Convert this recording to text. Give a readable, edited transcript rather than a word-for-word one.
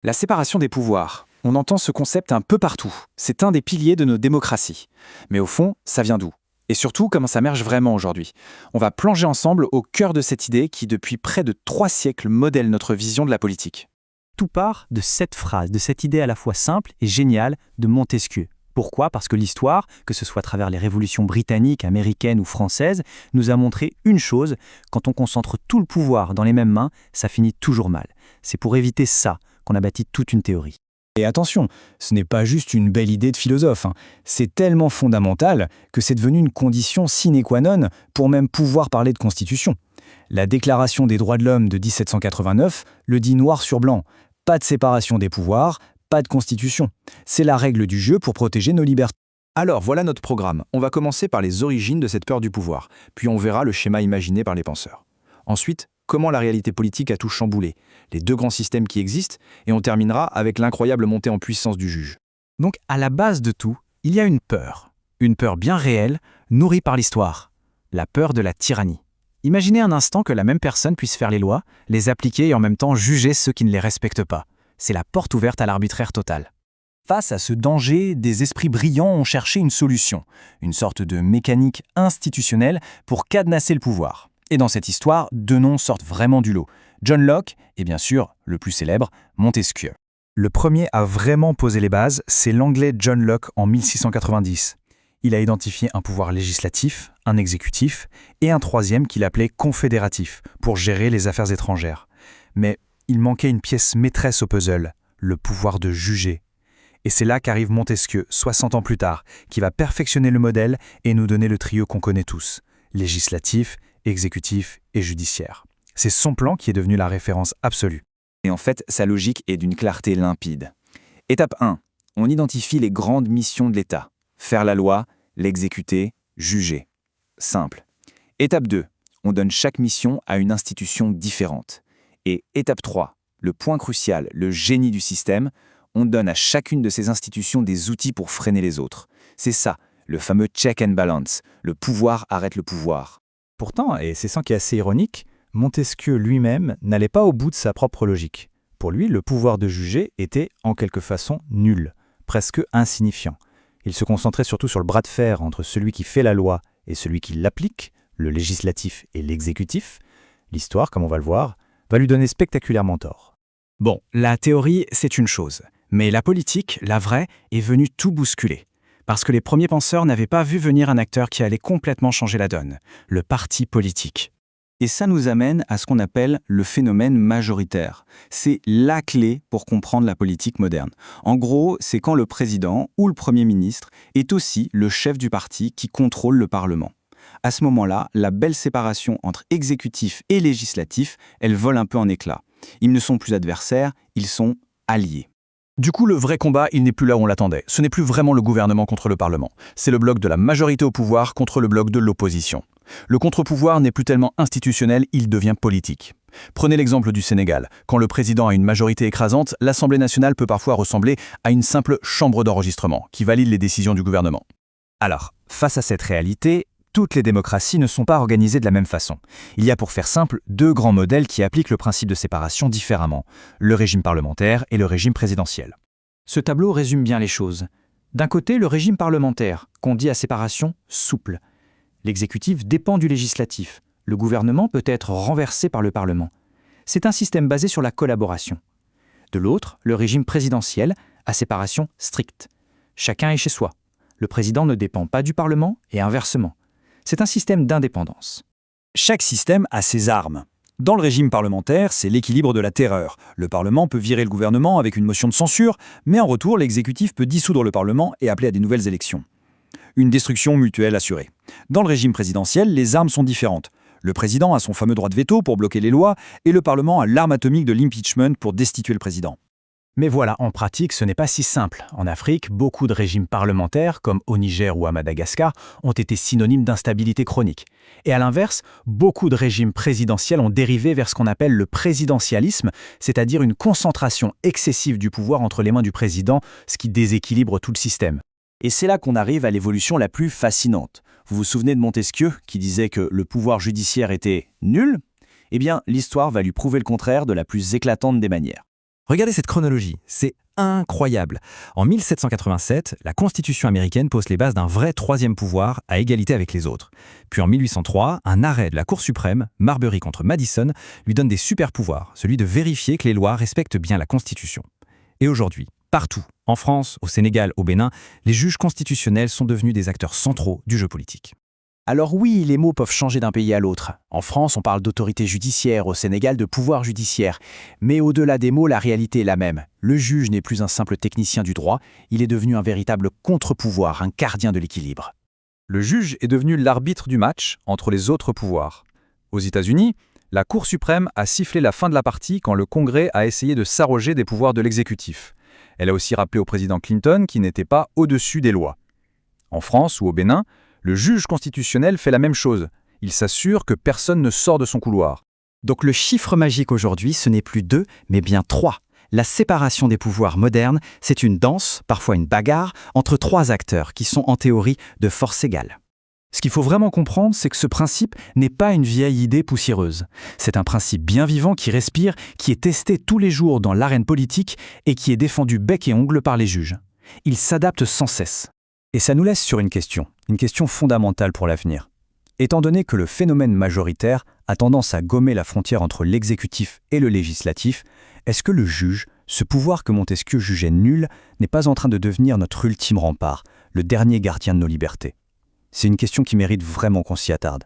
La séparation des pouvoirs. On entend ce concept un peu partout. C'est un des piliers de nos démocraties. Mais au fond, ça vient d'où? Et surtout, comment ça émerge vraiment aujourd'hui? On va plonger ensemble au cœur de cette idée qui, depuis près de 3 siècles, modèle notre vision de la politique. Tout part de cette phrase, de cette idée à la fois simple et géniale de Montesquieu. Pourquoi? Parce que l'histoire, que ce soit à travers les révolutions britanniques, américaines ou françaises, nous a montré une chose: quand on concentre tout le pouvoir dans les mêmes mains, ça finit toujours mal. C'est pour éviter ça qu'on a bâti toute une théorie. Et attention, ce n'est pas juste une belle idée de philosophe, hein. C'est tellement fondamental que c'est devenu une condition sine qua non pour même pouvoir parler de constitution. La Déclaration des droits de l'homme de 1789 le dit noir sur blanc. Pas de séparation des pouvoirs, pas de constitution. C'est la règle du jeu pour protéger nos libertés. Alors voilà notre programme. On va commencer par les origines de cette peur du pouvoir, puis on verra le schéma imaginé par les penseurs. Ensuite, comment la réalité politique a tout chamboulé, les 2 grands systèmes qui existent, et on terminera avec l'incroyable montée en puissance du juge. Donc à la base de tout, il y a une peur bien réelle, nourrie par l'histoire, la peur de la tyrannie. Imaginez un instant que la même personne puisse faire les lois, les appliquer et en même temps juger ceux qui ne les respectent pas. C'est la porte ouverte à l'arbitraire total. Face à ce danger, des esprits brillants ont cherché une solution, une sorte de mécanique institutionnelle pour cadenasser le pouvoir. Et dans cette histoire, 2 noms sortent vraiment du lot: John Locke et bien sûr, le plus célèbre, Montesquieu. Le premier à vraiment poser les bases, c'est l'anglais John Locke en 1690. Il a identifié un pouvoir législatif, un exécutif et un troisième qu'il appelait confédératif, pour gérer les affaires étrangères. Mais il manquait une pièce maîtresse au puzzle, le pouvoir de juger. Et c'est là qu'arrive Montesquieu, 60 ans plus tard, qui va perfectionner le modèle et nous donner le trio qu'on connaît tous: législatif, exécutif et judiciaire. C'est son plan qui est devenu la référence absolue. Et en fait, sa logique est d'une clarté limpide. Étape 1. On identifie les grandes missions de l'État. Faire la loi, l'exécuter, juger. Simple. Étape 2. On donne chaque mission à une institution différente. Et étape 3. Le point crucial, le génie du système, on donne à chacune de ces institutions des outils pour freiner les autres. C'est ça, le fameux check and balance. Le pouvoir arrête le pouvoir. Pourtant, et c'est ça qui est assez ironique, Montesquieu lui-même n'allait pas au bout de sa propre logique. Pour lui, le pouvoir de juger était en quelque façon nul, presque insignifiant. Il se concentrait surtout sur le bras de fer entre celui qui fait la loi et celui qui l'applique, le législatif et l'exécutif. L'histoire, comme on va le voir, va lui donner spectaculairement tort. Bon, la théorie, c'est une chose. Mais la politique, la vraie, est venue tout bousculer. Parce que les premiers penseurs n'avaient pas vu venir un acteur qui allait complètement changer la donne, le parti politique. Et ça nous amène à ce qu'on appelle le phénomène majoritaire. C'est la clé pour comprendre la politique moderne. En gros, c'est quand le président ou le Premier ministre est aussi le chef du parti qui contrôle le Parlement. À ce moment-là, la belle séparation entre exécutif et législatif, elle vole un peu en éclats. Ils ne sont plus adversaires, ils sont alliés. Du coup, le vrai combat, il n'est plus là où on l'attendait. Ce n'est plus vraiment le gouvernement contre le Parlement. C'est le bloc de la majorité au pouvoir contre le bloc de l'opposition. Le contre-pouvoir n'est plus tellement institutionnel, il devient politique. Prenez l'exemple du Sénégal. Quand le président a une majorité écrasante, l'Assemblée nationale peut parfois ressembler à une simple chambre d'enregistrement qui valide les décisions du gouvernement. Alors, face à cette réalité, toutes les démocraties ne sont pas organisées de la même façon. Il y a, pour faire simple, 2 grands modèles qui appliquent le principe de séparation différemment: le régime parlementaire et le régime présidentiel. Ce tableau résume bien les choses. D'un côté, le régime parlementaire, qu'on dit à séparation souple. L'exécutif dépend du législatif. Le gouvernement peut être renversé par le Parlement. C'est un système basé sur la collaboration. De l'autre, le régime présidentiel, à séparation stricte. Chacun est chez soi. Le président ne dépend pas du Parlement et inversement. C'est un système d'indépendance. Chaque système a ses armes. Dans le régime parlementaire, c'est l'équilibre de la terreur. Le Parlement peut virer le gouvernement avec une motion de censure, mais en retour, l'exécutif peut dissoudre le Parlement et appeler à des nouvelles élections. Une destruction mutuelle assurée. Dans le régime présidentiel, les armes sont différentes. Le président a son fameux droit de veto pour bloquer les lois, et le Parlement a l'arme atomique de l'impeachment pour destituer le président. Mais voilà, en pratique, ce n'est pas si simple. En Afrique, beaucoup de régimes parlementaires, comme au Niger ou à Madagascar, ont été synonymes d'instabilité chronique. Et à l'inverse, beaucoup de régimes présidentiels ont dérivé vers ce qu'on appelle le présidentialisme, c'est-à-dire une concentration excessive du pouvoir entre les mains du président, ce qui déséquilibre tout le système. Et c'est là qu'on arrive à l'évolution la plus fascinante. Vous vous souvenez de Montesquieu, qui disait que le pouvoir judiciaire était nul? Eh bien, l'histoire va lui prouver le contraire de la plus éclatante des manières. Regardez cette chronologie, c'est incroyable. En 1787, la Constitution américaine pose les bases d'un vrai troisième pouvoir à égalité avec les autres. Puis en 1803, un arrêt de la Cour suprême, Marbury contre Madison, lui donne des super pouvoirs, celui de vérifier que les lois respectent bien la Constitution. Et aujourd'hui, partout, en France, au Sénégal, au Bénin, les juges constitutionnels sont devenus des acteurs centraux du jeu politique. Alors oui, les mots peuvent changer d'un pays à l'autre. En France, on parle d'autorité judiciaire, au Sénégal de pouvoir judiciaire. Mais au-delà des mots, la réalité est la même. Le juge n'est plus un simple technicien du droit, il est devenu un véritable contre-pouvoir, un gardien de l'équilibre. Le juge est devenu l'arbitre du match entre les autres pouvoirs. Aux États-Unis, la Cour suprême a sifflé la fin de la partie quand le Congrès a essayé de s'arroger des pouvoirs de l'exécutif. Elle a aussi rappelé au président Clinton qu'il n'était pas au-dessus des lois. En France ou au Bénin, le juge constitutionnel fait la même chose. Il s'assure que personne ne sort de son couloir. Donc le chiffre magique aujourd'hui, ce n'est plus 2, mais bien 3. La séparation des pouvoirs modernes, c'est une danse, parfois une bagarre, entre 3 acteurs qui sont en théorie de force égale. Ce qu'il faut vraiment comprendre, c'est que ce principe n'est pas une vieille idée poussiéreuse. C'est un principe bien vivant qui respire, qui est testé tous les jours dans l'arène politique et qui est défendu bec et ongle par les juges. Il s'adapte sans cesse. Et ça nous laisse sur une question fondamentale pour l'avenir. Étant donné que le phénomène majoritaire a tendance à gommer la frontière entre l'exécutif et le législatif, est-ce que le juge, ce pouvoir que Montesquieu jugeait nul, n'est pas en train de devenir notre ultime rempart, le dernier gardien de nos libertés? C'est une question qui mérite vraiment qu'on s'y attarde.